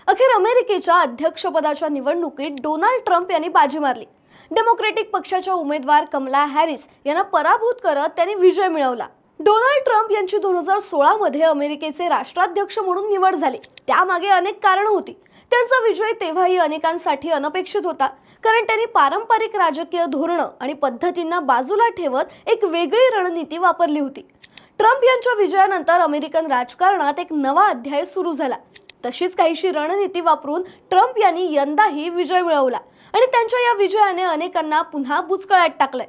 अखेर अमेरिकेच्या अध्यक्षपदाच्या निवडणुकीत डोनाल्ड ट्रम्प यांनी बाजी मारली। डेमोक्रेटिक पक्षाच्या उमेदवार कमला हॅरिस यांना पराभूत करत त्यांनी विजय मिळवला। डोनाल्ड ट्रम्प यांची 2016 मध्ये अमेरिकेचे राष्ट्राध्यक्ष म्हणून निवड झाली। त्यामागे अनेक कारणे होती। त्यांचा विजय तेव्हाही अनेकांसाठी अनपेक्षित होता, कारण त्यांनी पारंपरिक राजकीय धोरण आणि पद्धतींना बाजूला ठेवत एक वेगळी रणनीती वापरली होती। ट्रम्प यांच्या विजयानंतर अमेरिकन राजकारणात एक नवा अध्याय सुरू झाला। तशीच काहीशी रणनीती वापरून ट्रम्प यांनी यंदाही विजय मिळवला आणि त्यांच्या या विजयाने अनेकांना पुन्हा बुचकळ्यात टाकलंय।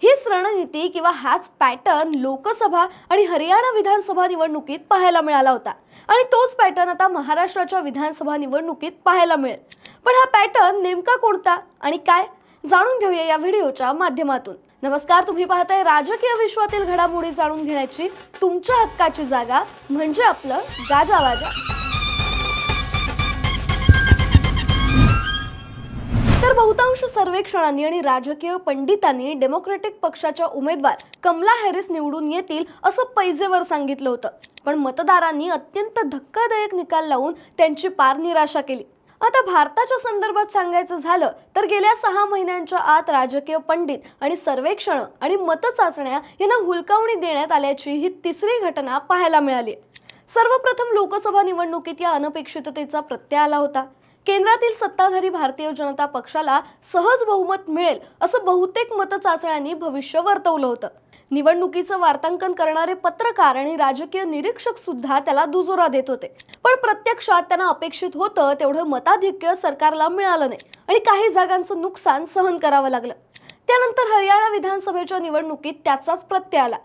हीच रणनीती किंवा हाच पॅटर्न लोकसभा आणि हरियाणा विधानसभा निवडणुकीत पाहायला मिळाला होता आणि तोच पॅटर्न आता महाराष्ट्राच्या विधानसभा निवडणुकीत पाहायला मिळेल। पण हा पॅटर्न नेमका कोणता आणि काय, जाणून घेऊया या व्हिडिओच्या माध्यमातून। नमस्कार, तुम्ही पाहताय राजकीय विश्वातील घडामोडी जाणून घेण्याची तुमच्या हक्काची जागा म्हणजे आपलं गाजावाजा। तर बहुतांश सर्वेक्षणांनी आणि राजकीय पंडितांनी डेमोक्रेटिक पक्षाच्या उमेदवार कमला हॅरिस निवडून येतील असं पैजेवर सांगितलं होतं, पण मतदारांनी अत्यंत धक्कादायक निकाल लावून त्यांची पार निराशा केली। आता भारताच्या संदर्भात सांगायचं झालं तर गेल्या 6 महिन्यांच्या आत राजकीय पंडित आणि सर्वेक्षण आणि मतचाचण्या यांना हुलकावणी देण्यात आल्याची ही तिसरी घटना पाहायला मिळाली। सर्वप्रथम लोकसभा निवडणुकीत या अनपेक्षिततेचा प्रत्यय आला होता। केंद्रातील सत्ताधारी भारतीय जनता पक्षाला सहज बहुमत मिळेल असं बहुतेक मतचाचण्यांनी भविष्य वर्तवलं होतं। निवडणुकीचं वार्तांकन करणारे पत्रकार आणि राजकीय निरीक्षक सुद्धा त्याला दुजोरा देत होते, पण प्रत्यक्षात त्यांना अपेक्षित होतं तेवढं मताधिक्य सरकारला मिळालं नाही आणि काही जागांचं नुकसान सहन करावं लागलं। त्यानंतर हरियाणा विधानसभेच्या निवडणुकीत त्याचाच प्रत्यय आला।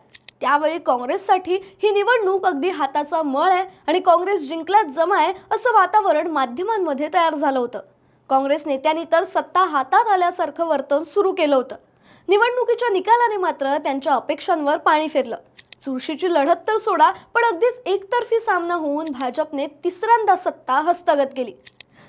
त्यावेळी काँग्रेससाठी ही निवडणूक अगदी हाताचा मळ आहे आणि काँग्रेस जिंकल्याच जमा आहे असं वातावरण माध्यमांमध्ये तयार झालं होतं। काँग्रेस नेत्यांनी तर सत्ता हातात आल्यासारखं वर्तन सुरू केलं होतं। निवडणुकीच्या निकालाने मात्र त्यांच्या अपेक्षांवर पाणी फिरलं। चुरशीची लढत तर सोडा, पण अगदीच एकतर्फी सामना होऊन भाजपने तिसऱ्यांदा सत्ता हस्तगत केली।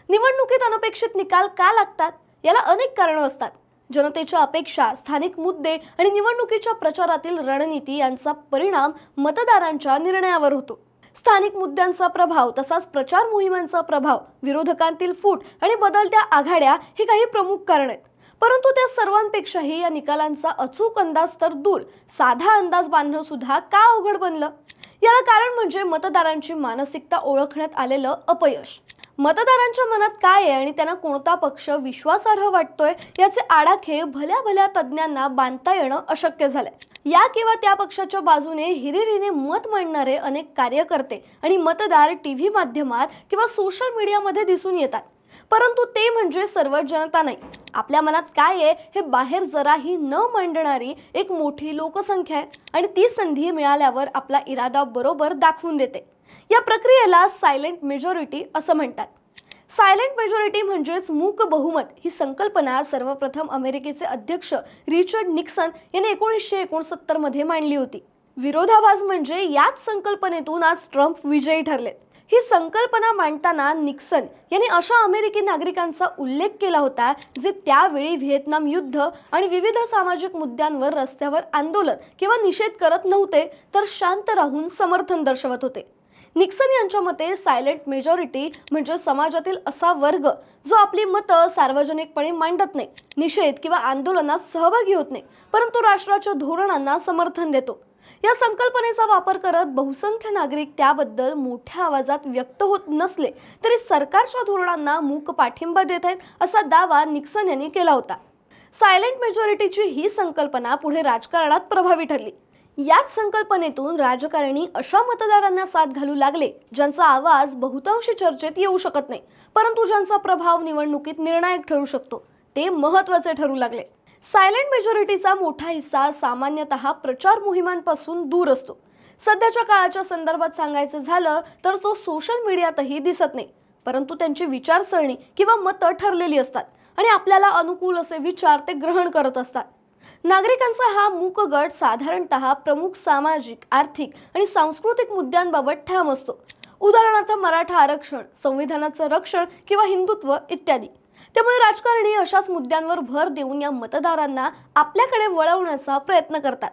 निवडणुकीत अनपेक्षित निकाल का लागतात याला अनेक कारणं असतात। जनतेच्या अपेक्षा, स्थानिक मुद्दे आणि निवडणुकीच्या प्रचारातील रणनीती यांचा परिणाम मतदारांच्या निर्णयावर होतो। स्थानिक मुद्द्यांचा प्रभाव, तसाच प्रचार मोहिमांचा प्रभाव, विरोधकांतील फूट आणि बदलत्या आघाड्या हे काही प्रमुख कारण आहेत। परंतु त्या सर्वांपेक्षाही या निकालांचा अचूक अंदाज तर दूर, साधा अंदाज बांधणं सुद्धा का अवघड बनलं? याला कारण म्हणजे मतदारांची मानसिकता ओळखण्यात आलेलं अपयश। मतदारांच्या मनात काय आहे आणि त्यांना कोणता पक्ष विश्वासार्ह वाटतोय याचे आडाखे भल्या भल्या तज्ज्ञांना बांधता येणं अशक्य झालंय। या किंवा त्या पक्षाच्या बाजूने हिरिरीने मत मांडणारे अनेक कार्यकर्ते आणि मतदार टीव्ही माध्यमात किंवा सोशल मीडियामध्ये दिसून येतात, परंतु ते म्हणजे सर्व जनता नाही। आपल्या मनात काय आहे हे बाहेर जराही न मांडणारी एक मोठी लोकसंख्या आहे आणि ती संधी मिळाल्यावर आपला इरादा बरोबर दाखवून देते। या प्रक्रियेला सायलेंट मेजॉरिटी असं म्हणतात। सायलेंट मेजॉरिटी म्हणजेच मूक बहुमत ही संकल्पना सर्वप्रथम अमेरिकेचे अध्यक्ष रिचर्ड निक्सन यांनी 1969 मध्ये मांडली होती। विरोधाभास म्हणजे याच संकल्पनेतून आज ट्रम्प विजयी ठरले। ही संकल्पना मांडताना निक्सन यांनी अशा अमेरिकी नागरिकांचा उल्लेख केला होता जे त्यावेळी व्हिएतनाम युद्ध आणि विविध सामाजिक मुद्द्यांवर रस्त्यावर आंदोलन किंवा निषेध करत नव्हते, तर शांत राहून समर्थन दर्शवत होते। निक्सन यांच्या मते सायलेंट मेजॉरिटी म्हणजे समाजातील असा वर्ग जो आपली मतं सार्वजनिकपणे मांडत नाही, निषेध किंवा आंदोलनात सहभागी होत नाही, परंतु राष्ट्राच्या धोरणांना समर्थन देतो। या संकल्पनेचा वापर करत बहुसंख्य नागरिक त्याबद्दल मोठ्या आवाजात व्यक्त होत नसले तरी सरकारच्या धोरणांना मूक पाठिंबा देत आहेत असा दावा निक्सन यांनी केला होता। सायलेंट मेजॉरिटीची ही संकल्पना पुढे राजकारणात प्रभावी ठरली। याच संकल्पनेतून राजकारणी अशा मतदारांना साथ घालू लागले ज्यांचा आवाज बहुतांशी चर्चेत येऊ शकत नाही, परंतु ज्यांचा प्रभाव निवडणुकीत निर्णायक ठरू शकतो, ते महत्त्वाचे ठरू लागले। सायलेंट मेजॉरिटीचा मोठा हिस्सा सामान्यतः प्रचार मोहिमांपासून दूर असतो। सध्याच्या काळाच्या संदर्भात सांगायचं झालं तर तो सोशल मीडियातही दिसत नाही, परंतु त्यांची विचारसरणी किंवा मतं ठरलेली असतात आणि आपल्याला अनुकूल असे विचार ते ग्रहण करत असतात। नागरिकांचा हा मूक गट साधारणतः प्रमुख सामाजिक, आर्थिक आणि सांस्कृतिक मुद्द्यांबाबत ठाम असतो। उदाहरणार्थ मराठा आरक्षण, संविधानाचं रक्षण किंवा हिंदुत्व इत्यादी। त्यामुळे राजकारणी अशाच मुद्द्यांवर भर देऊन या मतदारांना आपल्याकडे वळवण्याचा प्रयत्न करतात।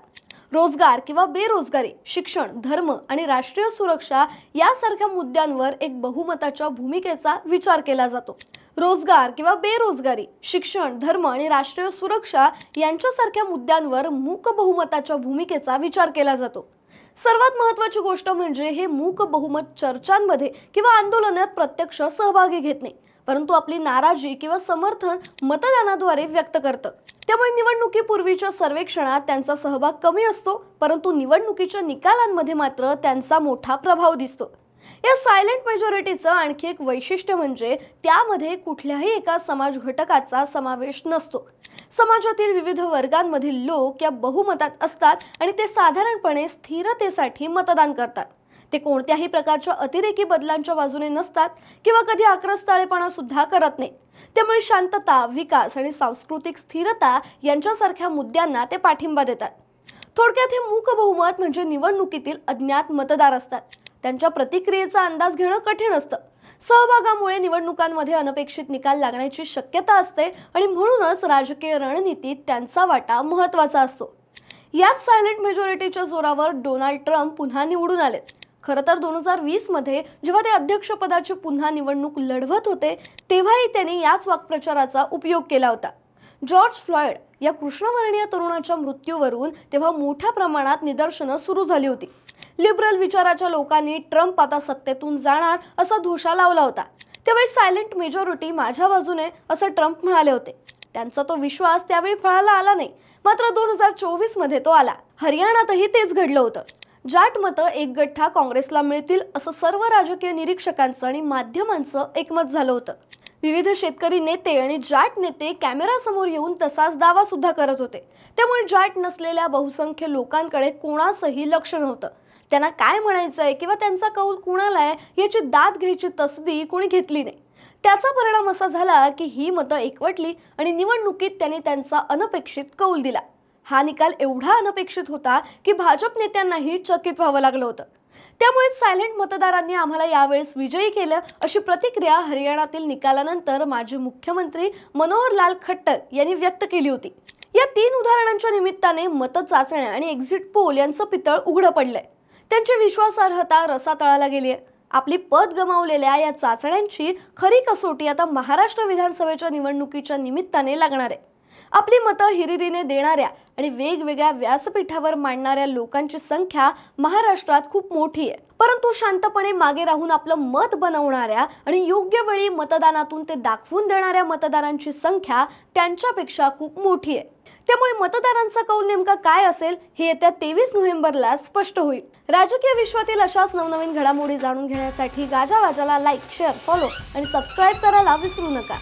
रोजगार किंवा बेरोजगारी, शिक्षण, धर्म आणि राष्ट्रीय सुरक्षा यासारख्या मुद्द्यांवर एक बहुमताच्या भूमिकेचा विचार केला जातो. रोजगार किंवा बेरोजगारी, शिक्षण, धर्म आणि राष्ट्रीय सुरक्षा यांच्यासारख्या मुद्द्यांवर मूक बहुमताच्या भूमिकेचा विचार केला जातो. सर्वात महत्त्वाची गोष्ट म्हणजे हे मूक बहुमत चर्चांमध्ये किंवा आंदोलनात प्रत्यक्ष सहभागी घेत नाही, परंतु आपली नाराजी किंवा समर्थन मतदानाद्वारे व्यक्त करतं. त्यामुळे निवडणुकीपूर्वीच्या सर्वेक्षणात त्यांचा सहभाग कमी असतो, परंतु निवडणुकीच्या निकालांमध्ये मात्र त्यांचा मोठा प्रभाव दिसतो. या सायलेंट मेजॉरिटीचं आणखी एक वैशिष्ट्य म्हणजे त्यामध्ये कुठल्याही एका समाज घटकाचा समावेश नसतो. समाजातील विविध वर्गांमधील लोक या बहुमतात असतात आणि ते साधारणपणे स्थिरतेसाठी मतदान करतात. ते कोणत्याही प्रकारच्या अतिरेकी बदलांच्या बाजूने नसतात किंवा कधी आक्रस्ताळेपणा सुद्धा करत नाहीत. त्यामुळे शांतता, विकास आणि सांस्कृतिक स्थिरता यांच्यासारख्या मुद्द्यांना ते पाठिंबा देतात. थोडक्यात हे मूक बहुमत म्हणजे निवडणुकीतील अज्ञात मतदार असतात. त्यांच्या प्रतिक्रियेचा अंदाज घेणं कठीण असतं. सहभागामुळे निवडणुकांमध्ये अनपेक्षित निकाल लागण्याची शक्यता असते आणि म्हणूनच राजकीय रणनीतीत त्यांचा वाटा महत्त्वाचा असतो. याच सायलेंट मेजॉरिटीच्या जोरावर डोनाल्ड ट्रम्प पुन्हा निवडून आलेत. खरं तर 2020 मध्ये जेव्हा ते अध्यक्षपदाची पुन्हा निवडणूक लढवत होते तेव्हाही त्यांनी याच वाक्प्रचाराचा उपयोग केला होता. जॉर्ज फ्लॉयड या कृष्णवर्णीय तरुणाच्या मृत्यूवरून तेव्हा मोठ्या प्रमाणात निदर्शनं सुरू झाली होती. लिबरल विचाराच्या लोकांनी ट्रम्प आता सत्तेतून जाणार असा धोशा लावला होता. त्यावेळी सायलेंट मेजॉरिटी माझ्या बाजूने असं ट्रम्प म्हणाले होते. त्यांचा तो विश्वास त्यावेळी फळाला आला नाही, मात्र 2024 मध्ये तो आला. हरियाणातही तेच घडलं होतं. जाट मतं एक गठ्ठा काँग्रेसला मिळतील असं सर्व राजकीय निरीक्षकांचं आणि माध्यमांचं एकमत झालं होतं. विविध शेतकरी नेते आणि जाट नेते कॅमेरासमोर येऊन तसाच दावा सुद्धा करत होते. त्यामुळे जाट नसलेल्या बहुसंख्य लोकांकडे कोणाचंही लक्ष नव्हतं. त्यांना काय म्हणायचंय किंवा त्यांचा कौल कुणाला आहे याची दाद घ्यायची तसदी कोणी घेतली नाही. त्याचा परिणाम असा झाला की ही मतं एकवटली आणि निवडणुकीत त्यांनी त्यांचा अनपेक्षित कौल दिला. हा निकाल एवढा अनपेक्षित होता की भाजप नेत्यांनाही चकित व्हावं लागलं होतं. त्यामुळे सायलेंट मतदारांनी आम्हाला यावेळेस विजयी केलं अशी प्रतिक्रिया हरियाणातील निकालानंतर माजी मुख्यमंत्री मनोहरलाल खट्टर यांनी व्यक्त केली होती. या 3 उदाहरणांच्या निमित्ताने मत चाचण्या आणि एक्झिट पोल यांचं पितळ उघडं पडलंय. त्यांची विश्वासार्हता रसातळाला गेली आहे. आपली पद गमावलेल्या या चाचण्यांची खरी कसोटी आता महाराष्ट्र विधानसभेच्या निवडणुकीच्या निमित्ताने लागणार आहे. आपली मतं हिरिरीने देणाऱ्या आणि वेगवेगळ्या व्यासपीठावर मांडणाऱ्या लोकांची संख्या महाराष्ट्रात खूप मोठी आहे, परंतु शांतपणे मागे राहून आपलं मत बनवणाऱ्या आणि योग्य वेळी मतदानातून ते दाखवून देणाऱ्या मतदारांची संख्या त्यांच्यापेक्षा खूप मोठी आहे. त्यामुळे मतदारांचा कौल नेमका काय असेल हे येत्या 23 नोव्हेंबरला स्पष्ट होईल. राजकीय विश्वातील अशाच नवनवीन घडामोडी जाणून घेण्यासाठी गाजावाजाला लाईक, शेअर, फॉलो आणि सबस्क्राईब करायला विसरू नका.